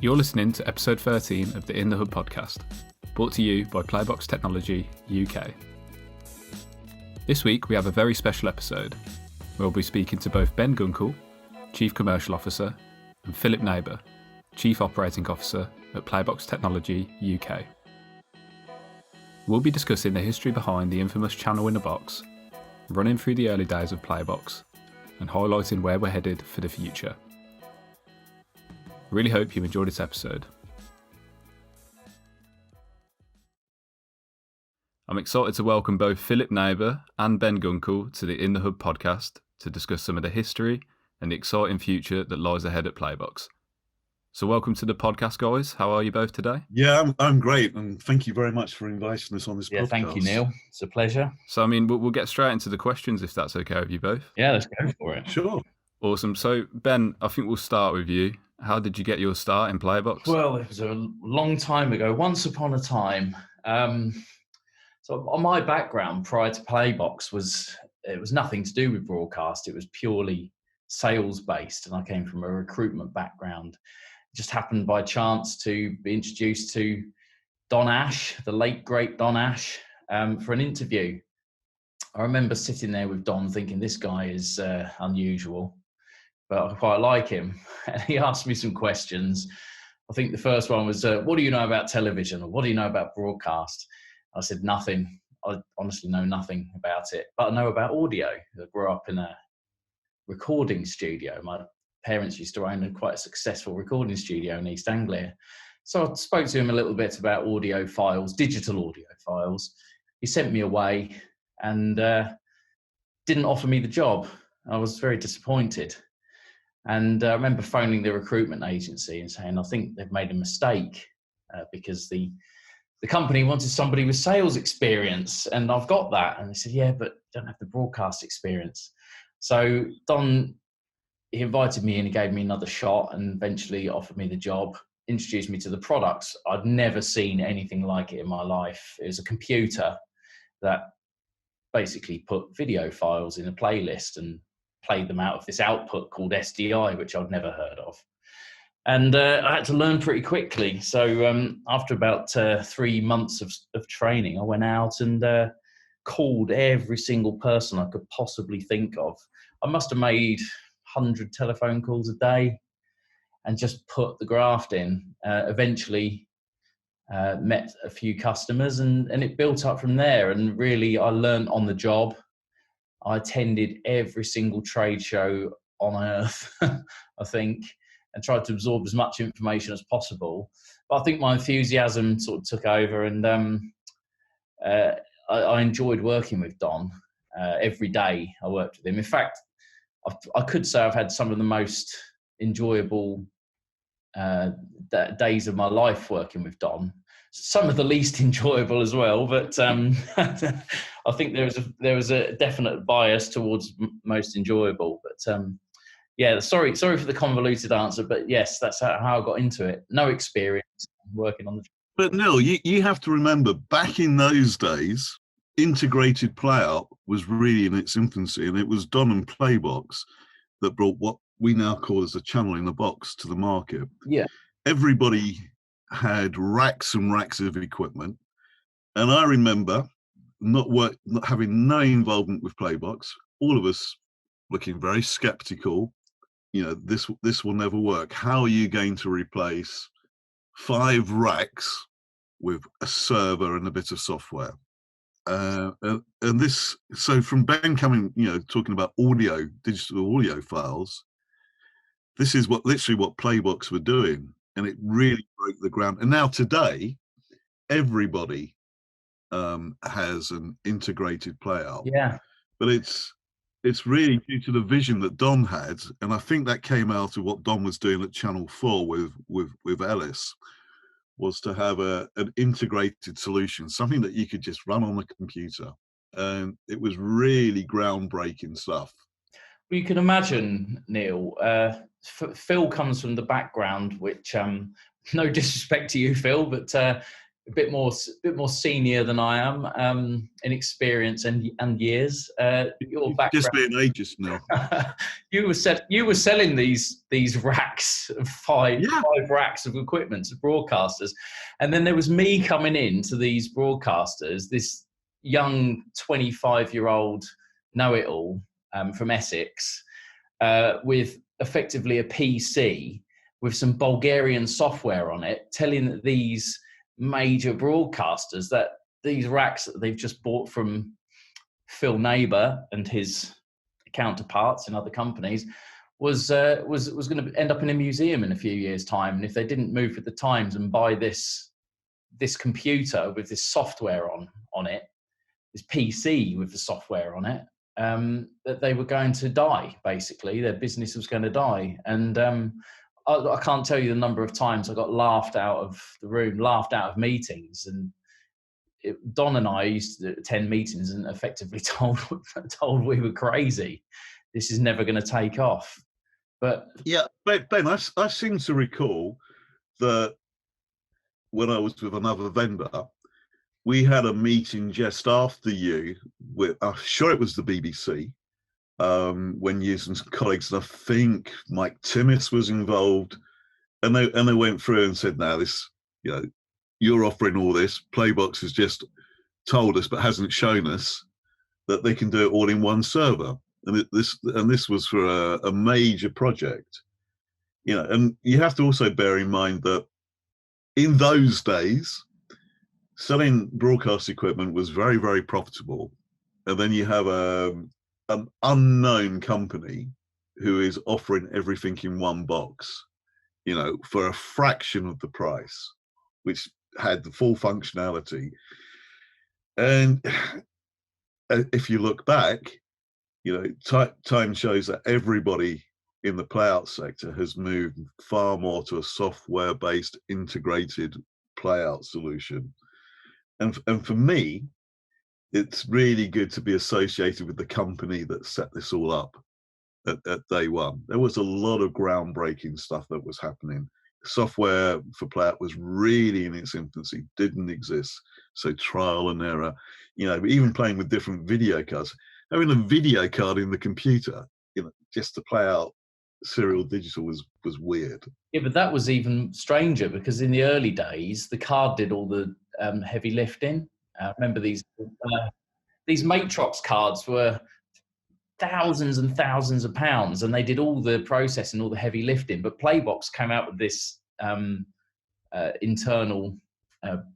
You're listening to episode 13 of the In the Hub podcast, brought to you by PlayBox Technology UK. This week we have a very special episode where we'll be speaking to both Ben Gunkel, Chief Commercial Officer, and Phillip Neighbour, Chief Operating Officer at PlayBox Technology UK. We'll be discussing the history behind the infamous channel in a box, running through the early days of PlayBox, and highlighting where we're headed for the future. Really hope you enjoyed this episode. I'm excited to welcome both Phillip Neighbour and Ben Gunkel to the In the Hub podcast to discuss some of the history and the exciting future that lies ahead at PlayBox. So welcome to the podcast, guys. How are you both today? Yeah, I'm great, and thank you very much for inviting us on this podcast. Thank you, Neil. It's a pleasure. So, we'll get straight into the questions if that's okay with you both. Yeah, let's go for it. Sure. Awesome. So, Ben, I think we'll start with you. How did you get your start in PlayBox? Well, it was a long time ago, once upon a time. So on my background prior to PlayBox was nothing to do with broadcast. It was purely sales based, and I came from a recruitment background. It just happened by chance to be introduced to Don Ash, the late great Don Ash, for an interview. I remember sitting there with Don thinking, this guy is unusual, but I quite like him. And he asked me some questions. I think the first one was, what do you know about television? Or what do you know about broadcast? I said, nothing. I honestly know nothing about it, but I know about audio. I grew up in a recording studio. My parents used to own quite a successful recording studio in East Anglia. So I spoke to him a little bit about audio files, digital audio files. He sent me away and didn't offer me the job. I was very disappointed. And I remember phoning the recruitment agency and saying, I think they've made a mistake because the company wanted somebody with sales experience, and I've got that. And they said, yeah, but you don't have the broadcast experience. So Don, he invited me in, he gave me another shot and eventually offered me the job, introduced me to the products. I'd never seen anything like it in my life. It was a computer that basically put video files in a playlist and played them out of this output called SDI, which I'd never heard of. And I had to learn pretty quickly. So after about 3 months of training, I went out and called every single person I could possibly think of. I must have made 100 telephone calls a day and just put the graft in. Eventually met a few customers and it built up from there. And really, I learned on the job. I attended every single trade show on earth, I think, and tried to absorb as much information as possible. But I think my enthusiasm sort of took over, and I enjoyed working with Don. Every day I worked with him. In fact, I could say I've had some of the most enjoyable days of my life working with Don. Some of the least enjoyable as well, but I think there was a definite bias towards most enjoyable. But yeah, sorry for the convoluted answer, but yes, that's how I got into it. No experience working on the. But Neil, you have to remember, back in those days, integrated playout was really in its infancy, and it was Don and PlayBox that brought what we now call as a channel in a box to the market. Yeah. Everybody had racks and racks of equipment, and I remember not having no involvement with PlayBox. All of us looking very skeptical. You know, this will never work. How are you going to replace 5 racks with a server and a bit of software? And this, so from Ben coming, talking about digital audio files, this is literally what PlayBox were doing, and it really broke the ground. And now today, everybody has an integrated playout. Yeah. But it's really due to the vision that Don had, and I think that came out of what Don was doing at Channel 4 with Ellis, was to have an integrated solution, something that you could just run on a computer. And it was really groundbreaking stuff. Well, you can imagine, Neil, Phill comes from the background, which, no disrespect to you, Phill, but bit more senior than I am in experience and years. Your background, just being ageist now. you were selling these racks of five racks of equipment to broadcasters, and then there was me coming in to these broadcasters, this young 25-year-old know-it-all from Essex, with effectively a PC with some Bulgarian software on it, telling these major broadcasters that these racks that they've just bought from Phil Neighbour and his counterparts in other companies was going to end up in a museum in a few years' time. And if they didn't move with the times and buy this computer with this software on it, this PC with the software on it, that they were going to die. Basically, their business was going to die. And I can't tell you the number of times I got laughed out of the room, laughed out of meetings. And Don and I used to attend meetings and effectively told we were crazy. This is never going to take off. But yeah, Ben, I seem to recall that when I was with another vendor, we had a meeting just after you with, I'm sure it was the BBC, when you and some colleagues, and I think Mike Timmis was involved, and they went through and said, "Now this, you're offering all this. PlayBox has just told us, but hasn't shown us that they can do it all in one server." And this was for a major project, And you have to also bear in mind that in those days, selling broadcast equipment was very, very profitable. And then you have an unknown company who is offering everything in one box, for a fraction of the price, which had the full functionality. And if you look back, time shows that everybody in the playout sector has moved far more to a software-based integrated playout solution. And for me, it's really good to be associated with the company that set this all up at day one. There was a lot of groundbreaking stuff that was happening. Software for playout was really in its infancy, didn't exist. So trial and error, even playing with different video cards, having a video card in the computer, just to play out serial digital was weird. Yeah, but that was even stranger because in the early days, the card did all the heavy lifting. Remember these Matrox cards were thousands and thousands of pounds, and they did all the processing, all the heavy lifting. But PlayBox came out with this internal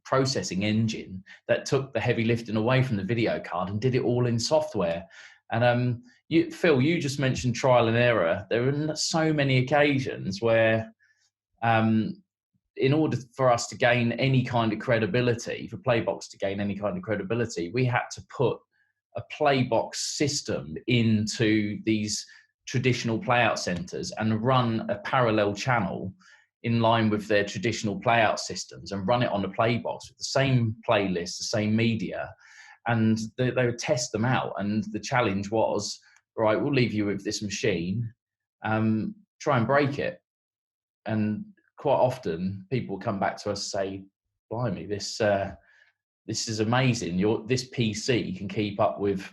processing engine that took the heavy lifting away from the video card and did it all in software. And Phil, you just mentioned trial and error. There are so many occasions where in order for us to gain any kind of credibility, for PlayBox to gain any kind of credibility, we had to put a PlayBox system into these traditional playout centers and run a parallel channel in line with their traditional playout systems and run it on the PlayBox with the same playlist, the same media, and they would test them out. And the challenge was, right, we'll leave you with this machine, try and break it. And quite often people come back to us and say, blimey, this is amazing. This PC can keep up with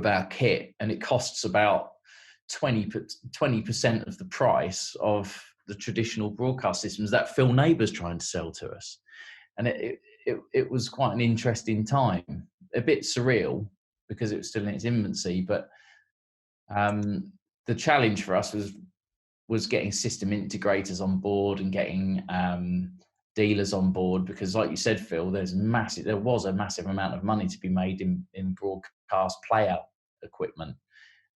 our kit, and it costs about 20% of the price of the traditional broadcast systems that Phil Neighbour's trying to sell to us. And it was quite an interesting time, a bit surreal because it was still in its infancy. But the challenge for us was getting system integrators on board and getting dealers on board, because like you said, Phil, there was a massive amount of money to be made in broadcast playout equipment,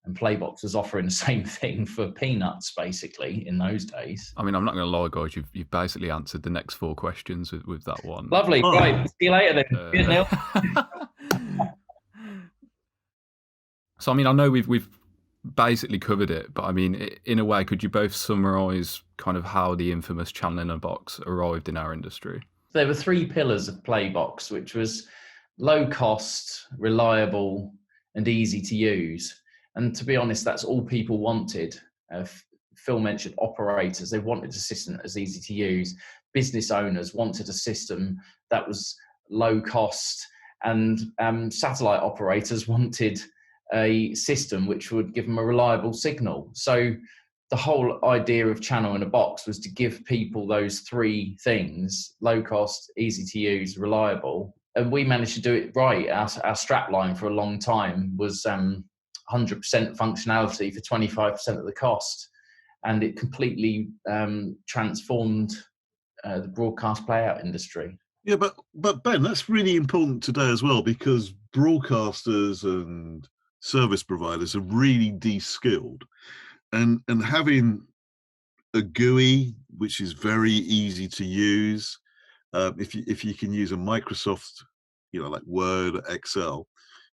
and PlayBox was offering the same thing for peanuts basically in those days. I mean, I'm not going to lie, guys, you've basically answered the next 4 questions with that one. Lovely. Right, see you later then. Cheers, Neil. So I mean, I know we've basically covered it, but I mean, in a way, could you both summarize kind of how the infamous channel in a box arrived in our industry? There were 3 pillars of PlayBox, which was low cost, reliable, and easy to use. And to be honest, that's all people wanted. Phil mentioned operators. They wanted a system that was easy to use. business owners wanted a system that was low cost, and satellite operators wanted a system which would give them a reliable signal. So the whole idea of channel in a box was to give people those three things: low cost, easy to use, reliable. And we managed to do it right. Our strap line for a long time was 100% functionality for 25% of the cost. And it completely transformed the broadcast playout industry. Yeah, but Ben, that's really important today as well, because broadcasters and service providers are really de-skilled, and having a GUI which is very easy to use, if you can use a Microsoft, like Word, Excel,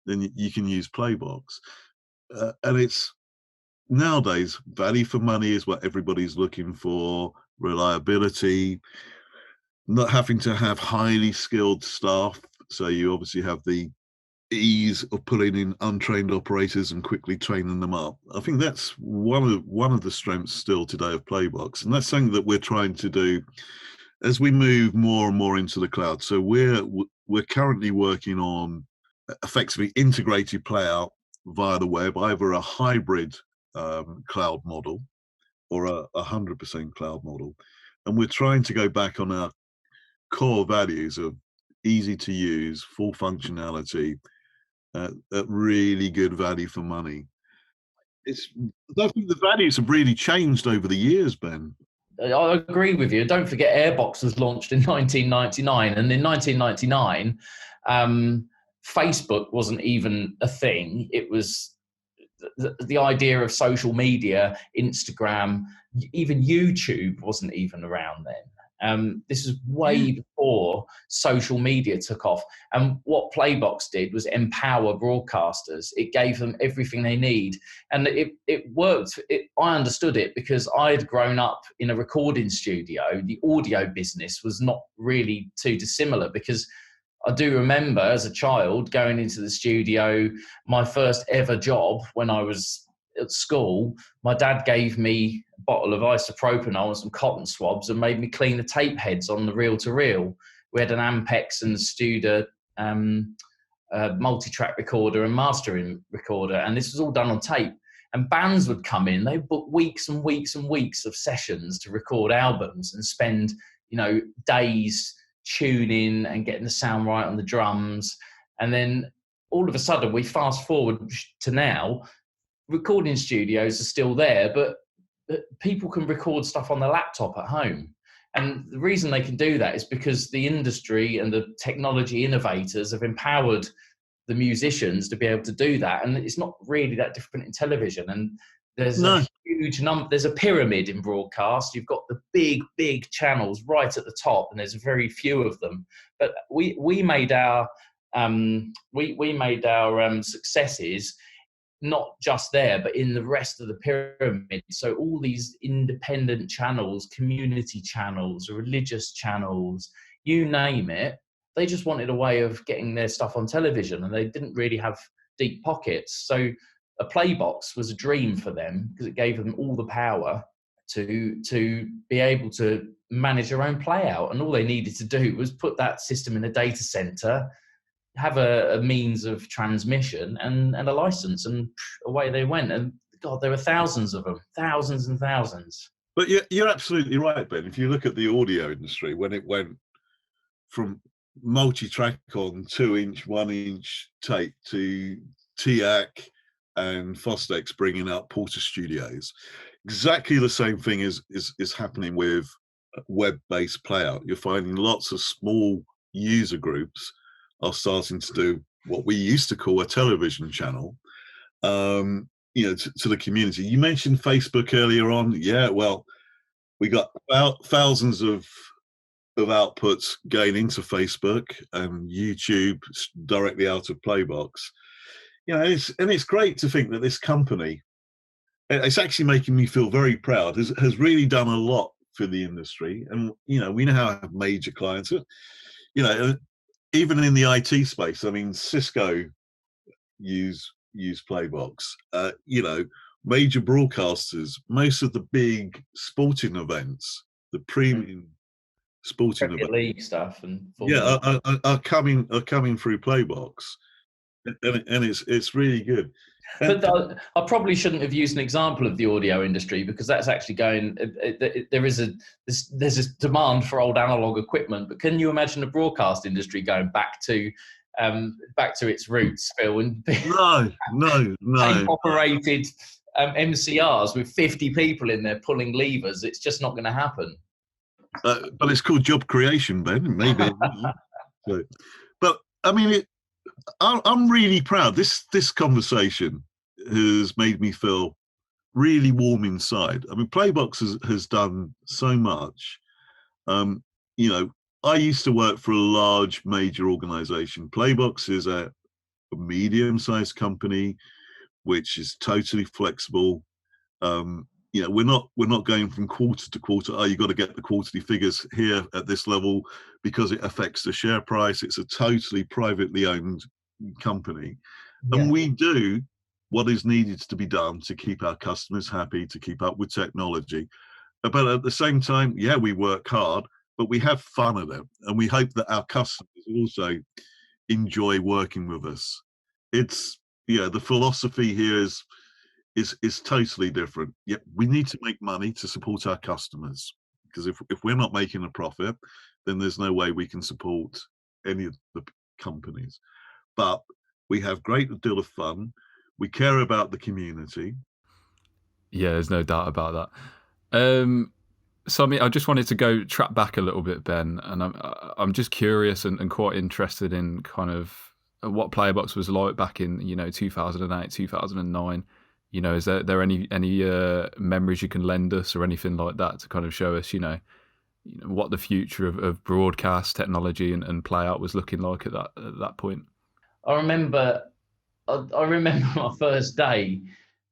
then you can use PlayBox, and it's nowadays value for money is what everybody's looking for. Reliability, not having to have highly skilled staff, so you obviously have the ease of pulling in untrained operators and quickly training them up. I think that's one of the strengths still today of PlayBox, and that's something that we're trying to do as we move more and more into the cloud. So we're currently working on effectively integrated playout via the web, either a hybrid cloud model or a 100% cloud model, and we're trying to go back on our core values of easy to use, full functionality, at really good value for money. I think the values have really changed over the years, Ben. I agree with you. Don't forget, Airbox was launched in 1999, and in 1999, Facebook wasn't even a thing. It was the idea of social media, Instagram, even YouTube wasn't even around then. This is way before social media took off. And what PlayBox did was empower broadcasters. It gave them everything they need. And it worked. I understood it because I had grown up in a recording studio. The audio business was not really too dissimilar, because I do remember as a child going into the studio. My first ever job when I was at school, my dad gave me a bottle of isopropyl and some cotton swabs and made me clean the tape heads on the reel-to-reel. We had an Ampex and Studer multi-track recorder and mastering recorder, and this was all done on tape. And bands would come in, they book weeks and weeks and weeks of sessions to record albums and spend, days tuning and getting the sound right on the drums. And then all of a sudden, we fast forward to now, recording studios are still there, but people can record stuff on their laptop at home. And the reason they can do that is because the industry and the technology innovators have empowered the musicians to be able to do that. And it's not really that different in television. And there's a huge number, there's a pyramid in broadcast. You've got the big channels right at the top, and there's very few of them. But we made our successes not just there, but in the rest of the pyramid. So all these independent channels, community channels, religious channels, you name it, they just wanted a way of getting their stuff on television, and they didn't really have deep pockets. So a PlayBox was a dream for them, because it gave them all the power to be able to manage their own playout. And all they needed to do was put that system in a data center, have a means of transmission and a license, and away they went. And God, there were thousands of them, thousands and thousands. But you're absolutely right, Ben. If you look at the audio industry, when it went from multi-track on 2-inch, 1-inch tape to TIAC and Fostex bringing out Porter Studios, exactly the same thing is happening with web-based playout. You're finding lots of small user groups are starting to do what we used to call a television channel, to the community. You mentioned Facebook earlier on. Yeah, well, we got about thousands of outputs going into Facebook and YouTube directly out of PlayBox. It's great to think that this company, it's actually making me feel very proud, has really done a lot for the industry. And, we now have major clients, even in the IT space. I mean, Cisco use PlayBox, major broadcasters, most of the big sporting events, the premium sporting Premier events, League stuff and yeah, Formula. are coming through Playbox, and it's really good. And But I probably shouldn't have used an example of the audio industry, because that's actually going. There's a demand for old analog equipment, but can you imagine the broadcast industry going back to its roots, Phil, and tape no. operated MCRs with 50 people in there pulling levers? It's just not going to happen. But it's called job creation, Ben. Maybe. So, but I mean, I'm really proud. This conversation has made me feel really warm inside. I mean, Playbox has done so much. You know, I used to work for a large major organization. Playbox is a medium-sized company which is totally flexible. You know, we're not going from quarter to quarter. Oh, you got to get the quarterly figures here at this level because it affects the share price. It's a totally privately owned company, and we do what is needed to be done to keep our customers happy, to keep up with technology. But at the same time, yeah, we work hard, but we have fun at it, and we hope that our customers also enjoy working with us. It's the philosophy here is totally different. Yeah, we need to make money to support our customers, because if we're not making a profit, then there's no way we can support any of the companies. But we have great deal of fun. We care about the community. Yeah, there's no doubt about that. So I mean, I just wanted to go track back a little bit, Ben, and I'm just curious and quite interested in kind of what Playbox was like back in 2008, 2009. Is there any memories you can lend us or anything like that to kind of show us what the future of broadcast technology and play out was looking like at that point? I remember my first day.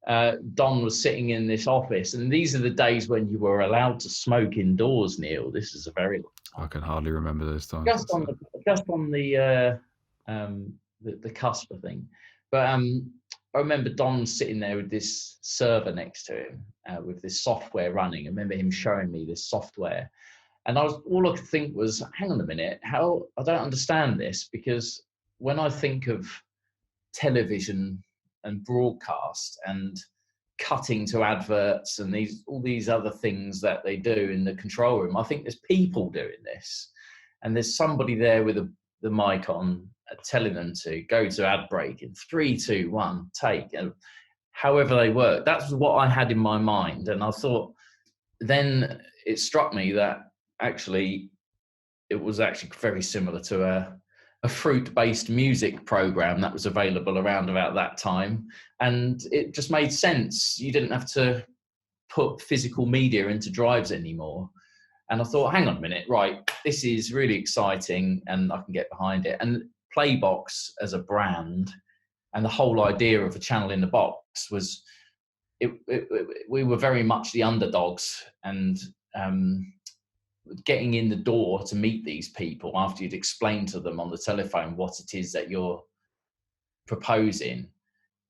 Don was sitting in this office, and these are the days when you were allowed to smoke indoors, Neil. This is a very long time. I can hardly remember those times. Just on the cusp of thing. But I remember Don sitting there with this server next to him with this software running. I remember him showing me this software, and all I could think was, hang on a minute, how I don't understand this, because when I think of television and broadcast and cutting to adverts and all these other things that they do in the control room, I think there's people doing this, and there's somebody there with the mic on telling them to go to ad break in 3, 2, 1, take, and however they work. That's what I had in my mind. And I thought, then it struck me that actually it was actually very similar to a fruit-based music program that was available around about that time, and it just made sense. You didn't have to put physical media into drives anymore. And I thought, hang on a minute, right, this is really exciting and I can get behind it. And Playbox as a brand and the whole idea of a channel in the box was, we were very much the underdogs, and getting in the door to meet these people after you'd explained to them on the telephone what it is that you're proposing,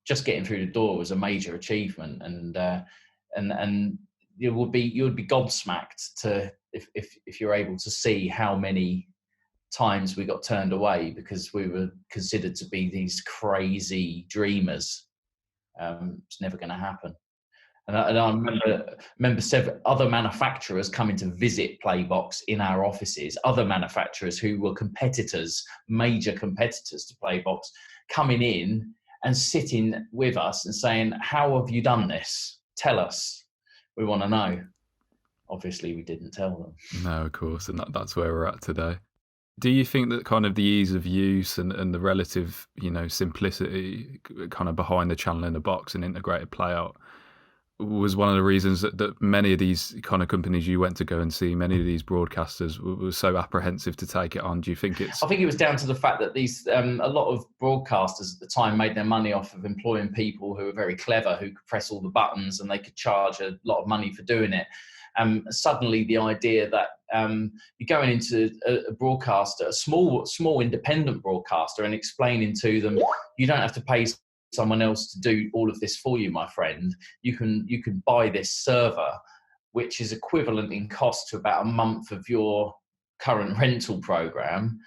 just getting through the door was a major achievement. And you would be gobsmacked to if you're able to see how many times we got turned away because we were considered to be these crazy dreamers. It's never going to happen. And I remember several other manufacturers coming to visit Playbox in our offices, other manufacturers who were competitors, major competitors to Playbox, coming in and sitting with us and saying, how have you done this? Tell us. We want to know. Obviously, we didn't tell them. No, of course. And that's where we're at today. Do you think that kind of the ease of use and the relative, simplicity kind of behind the channel in the box and integrated playout was one of the reasons that many of these kind of companies you went to go and see, many of these broadcasters were so apprehensive to take it on? Do you think I think it was down to the fact that these a lot of broadcasters at the time made their money off of employing people who were very clever, who could press all the buttons and they could charge a lot of money for doing it. Suddenly the idea that you're going into a broadcaster, a small independent broadcaster, and explaining to them, you don't have to pay someone else to do all of this for you, my friend. You can buy this server, which is equivalent in cost to about a month of your current rental program,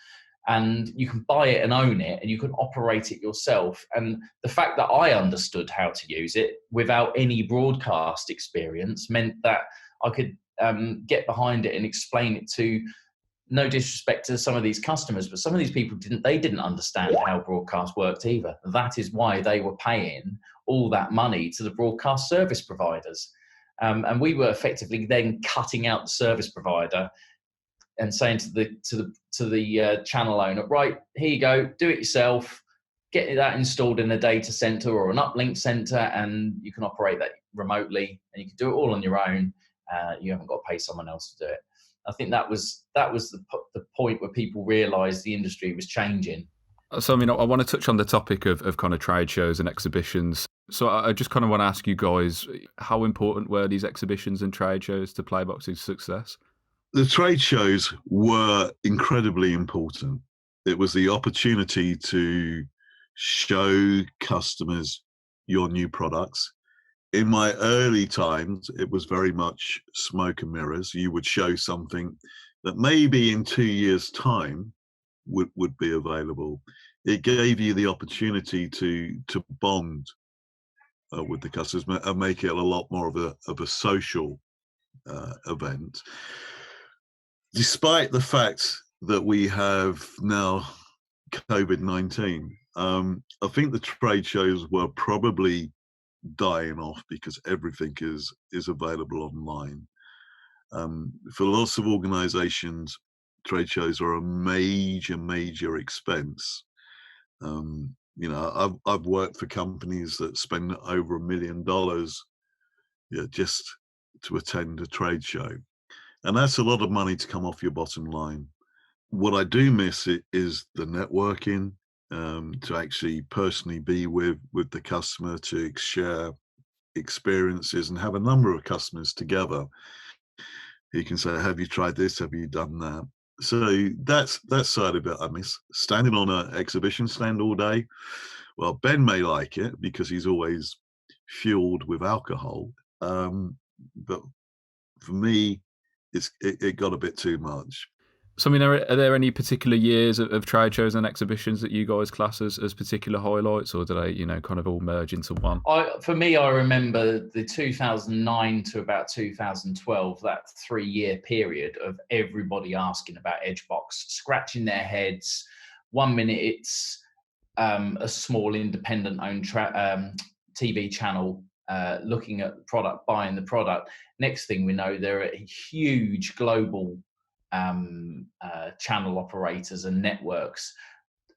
and you can buy it and own it, and you can operate it yourself. And the fact that I understood how to use it without any broadcast experience meant that I could get behind it and explain it to, no disrespect to some of these customers, but some of these people didn't understand how broadcast worked either. That is why they were paying all that money to the broadcast service providers. And we were effectively then cutting out the service provider and saying to the channel owner, right, here you go, do it yourself, get that installed in a data center or an uplink center, and you can operate that remotely, and you can do it all on your own. You haven't got to pay someone else to do it. I think that was the point where people realised the industry was changing. So, I mean, I want to touch on the topic of kind of trade shows and exhibitions. So I just kind of want to ask you guys, how important were these exhibitions and trade shows to Playbox's success? The trade shows were incredibly important. It was the opportunity to show customers your new products. In my early times, it was very much smoke and mirrors. You would show something that maybe in 2 years' time would be available. It gave you the opportunity to bond with the customers and make it a lot more of a social event. Despite the fact that we have now COVID-19, I think the trade shows were probably dying off because everything is available online. For lots of organizations, trade shows are a major expense. You know, I've worked for companies that spend over $1 million just to attend a trade show. And that's a lot of money to come off your bottom line. What I do miss is the networking, to actually personally be with the customer, to share experiences and have a number of customers together. You can say, have you tried this? Have you done that? So that's that side of it I miss. Standing on an exhibition stand all day. Well, Ben may like it because he's always fueled with alcohol. But for me, it got a bit too much. So, I mean, are there any particular years of trade shows and exhibitions that you guys class as particular highlights, or do they, you know, kind of all merge into one? For me, I remember the 2009 to about 2012, that 3-year period of everybody asking about Edgebox, scratching their heads. 1 minute it's a small independent-owned TV channel looking at the product, buying the product. Next thing we know, there are huge global channel operators and networks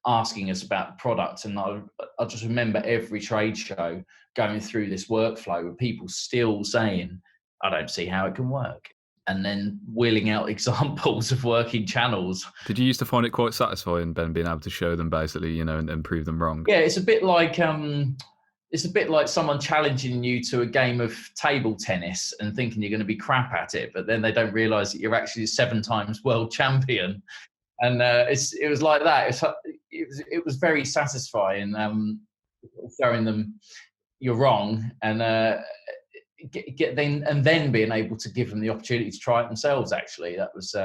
asking us about the product. And I just remember every trade show going through this workflow with people still saying, I don't see how it can work. And then wheeling out examples of working channels. Did you used to find it quite satisfying, Ben, being able to show them basically, you know, and prove them wrong? Yeah, it's a bit like someone challenging you to a game of table tennis and thinking you're going to be crap at it, but then they don't realise that you're actually 7 times world champion. And it was like that. It was very satisfying, showing them you're wrong, and then being able to give them the opportunity to try it themselves. Actually, that was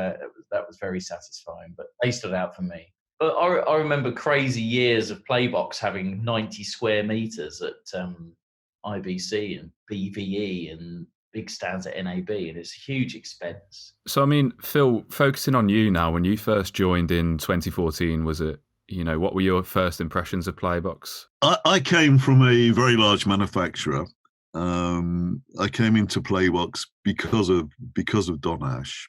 very satisfying. But they stood out for me. But I remember crazy years of Playbox having 90 square meters at IBC and BVE and big stands at NAB, and it's a huge expense. So, I mean, Phil, focusing on you now, when you first joined in 2014, was it, you know, what were your first impressions of Playbox? I came from a very large manufacturer. I came into Playbox because of Don Ash.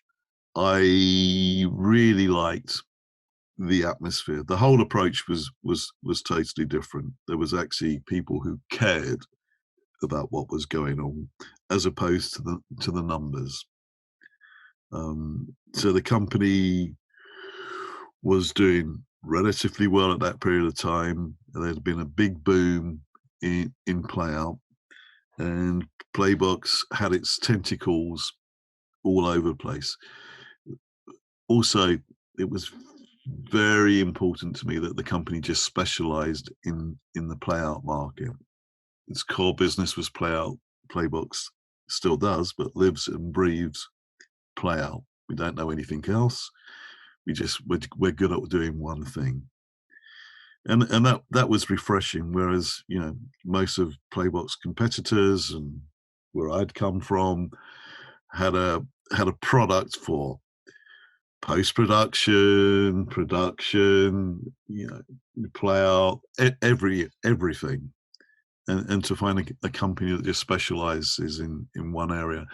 I really liked the atmosphere. The whole approach was totally different. There was actually people who cared about what was going on, as opposed to the numbers. So the company was doing relatively well at that period of time. There had been a big boom in playout, and Playbox had its tentacles all over the place. Also, it was very important to me that the company just specialized in the playout market. Its core business was playout. Playbox still does, but lives and breathes playout. We don't know anything else. we're good at doing one thing. And that was refreshing. Whereas, most of PlayBox competitors and where I'd come from had a product for post-production, production, play out, everything. And to find a company that just specializes in one area.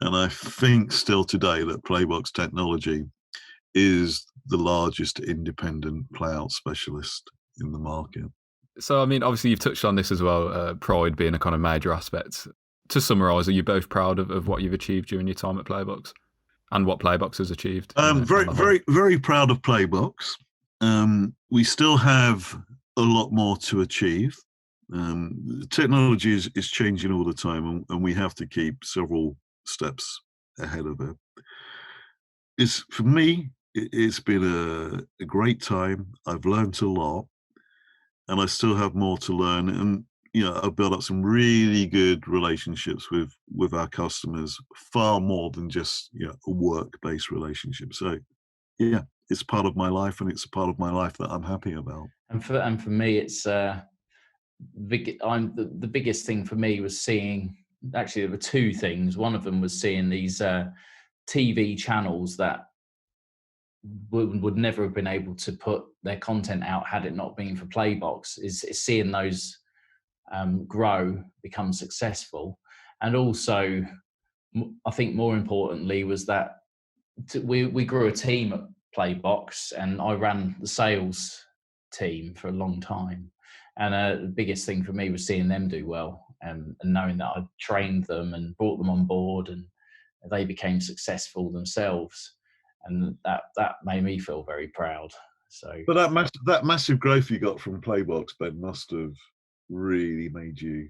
And I think still today that PlayBox Technology is the largest independent playout specialist in the market. So, I mean, obviously you've touched on this as well, pride being a kind of major aspect. To summarise, are you both proud of what you've achieved during your time at PlayBox and what PlayBox has achieved? Very proud of PlayBox. We still have a lot more to achieve. Technology is changing all the time, and we have to keep several steps ahead of it. For me, it's been a great time. I've learned a lot, and I still have more to learn. And I've built up some really good relationships with our customers, far more than just a work-based relationship. So, yeah, it's part of my life, and it's a part of my life that I'm happy about. And for me, it's the biggest thing for me was seeing. Actually, there were two things. One of them was seeing these TV channels that would never have been able to put their content out had it not been for PlayBox. Is seeing those grow, become successful, and also I think more importantly was that we grew a team at PlayBox, and I ran the sales team for a long time. And the biggest thing for me was seeing them do well, and knowing that I trained them and brought them on board, and they became successful themselves, and that made me feel very proud. So, but that massive growth you got from PlayBox, Ben, must have really made you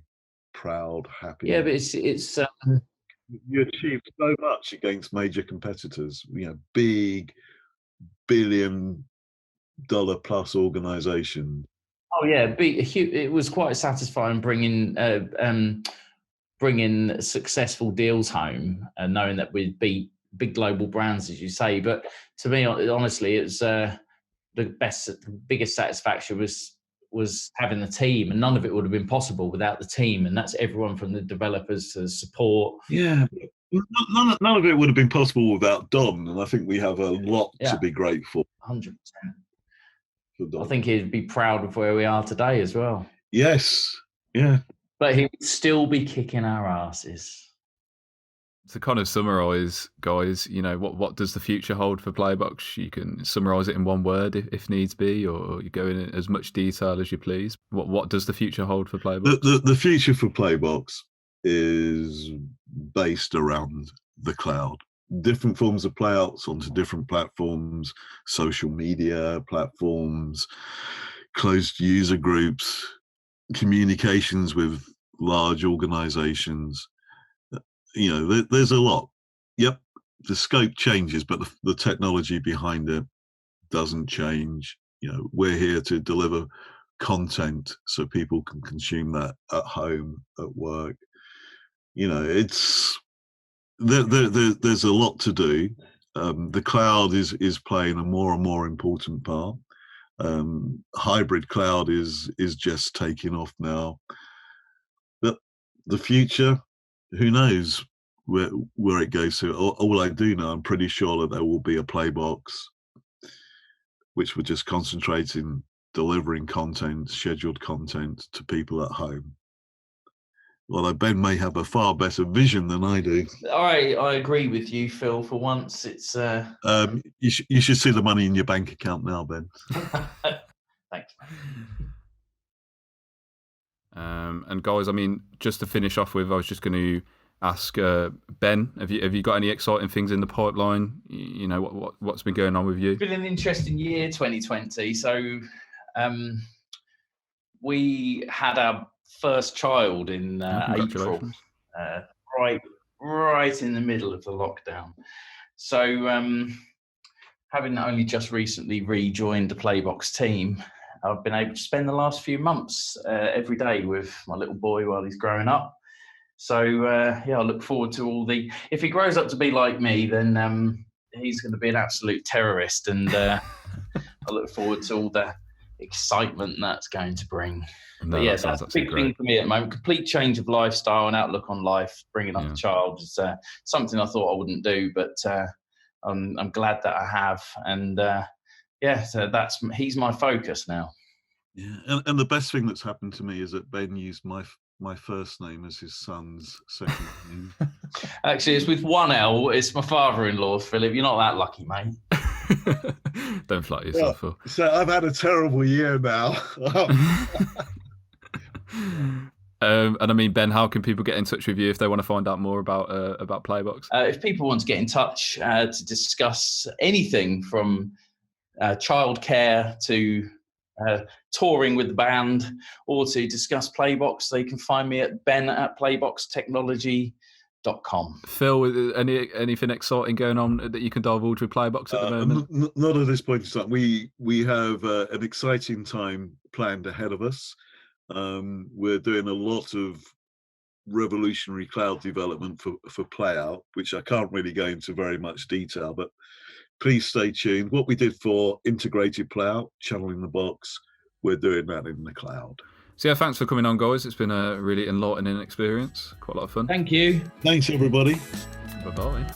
proud, happy. Yeah, but it's you achieved so much against major competitors. Big $1 billion plus organizations. Oh yeah, it was quite satisfying bringing successful deals home and knowing that we'd beat big global brands, as you say. But to me, honestly, it's the biggest satisfaction was having the team, and none of it would have been possible without the team. And that's everyone from the developers to the support. Yeah, none of it would have been possible without Don, and I think we have a lot to be grateful. 100%. I think he'd be proud of where we are today as well. Yes, yeah. But he would still be kicking our asses. To kind of summarise, guys, what does the future hold for PlayBox? You can summarise it in one word if needs be, or you go in as much detail as you please. What does the future hold for PlayBox? The future for PlayBox is based around the cloud. Different forms of playouts onto different platforms, social media platforms, closed user groups, communications with large organizations. There's a lot. Yep, the scope changes, but the technology behind it doesn't change. We're here to deliver content so people can consume that at home, at work. There's a lot to do. The cloud is playing a more and more important part. Hybrid cloud is just taking off now. But the future, who knows where it goes to? All I do know, I'm pretty sure that there will be a PlayBox which will just concentrate in delivering content, scheduled content to people at home. Although Ben may have a far better vision than I do. I agree with you, Phil. For once, it's you should see the money in your bank account now, Ben. Thanks. And guys, I mean, just to finish off with, I was just going to ask Ben, have you got any exciting things in the pipeline? What's been going on with you? It's been an interesting year, 2020. So we had our first child in April, right in the middle of the lockdown. So having only just recently rejoined the PlayBox team, I've been able to spend the last few months every day with my little boy while he's growing up. So I look forward to if he grows up to be like me, then he's going to be an absolute terrorist, and I look forward to all the excitement that's going to bring. No, but yeah, that that's a big thing for me at the moment. Complete change of lifestyle and outlook on life. Bringing up a child is something I thought I wouldn't do, but I'm glad that I have. And so he's my focus now. Yeah, and the best thing that's happened to me is that Ben used my first name as his son's second name. Actually, it's with one L. It's my father-in-law, Phillip. You're not that lucky, mate. Don't flatter yourself, Phil. So I've had a terrible year now. And I mean, Ben, how can people get in touch with you if they want to find out more about PlayBox? If people want to get in touch to discuss anything from childcare to touring with the band, or to discuss PlayBox, they can find me at ben@PlayBoxTechnology.com. Phil, anything exciting going on that you can divulge with PlayBox at the moment? Not at this point in time. We have an exciting time planned ahead of us. We're doing a lot of revolutionary cloud development for Playout, which I can't really go into very much detail, but please stay tuned. What we did for integrated Playout, channel in the box, we're doing that in the cloud. So yeah, thanks for coming on, guys. It's been a really enlightening experience. Quite a lot of fun. Thank you. Thanks, everybody. Bye-bye.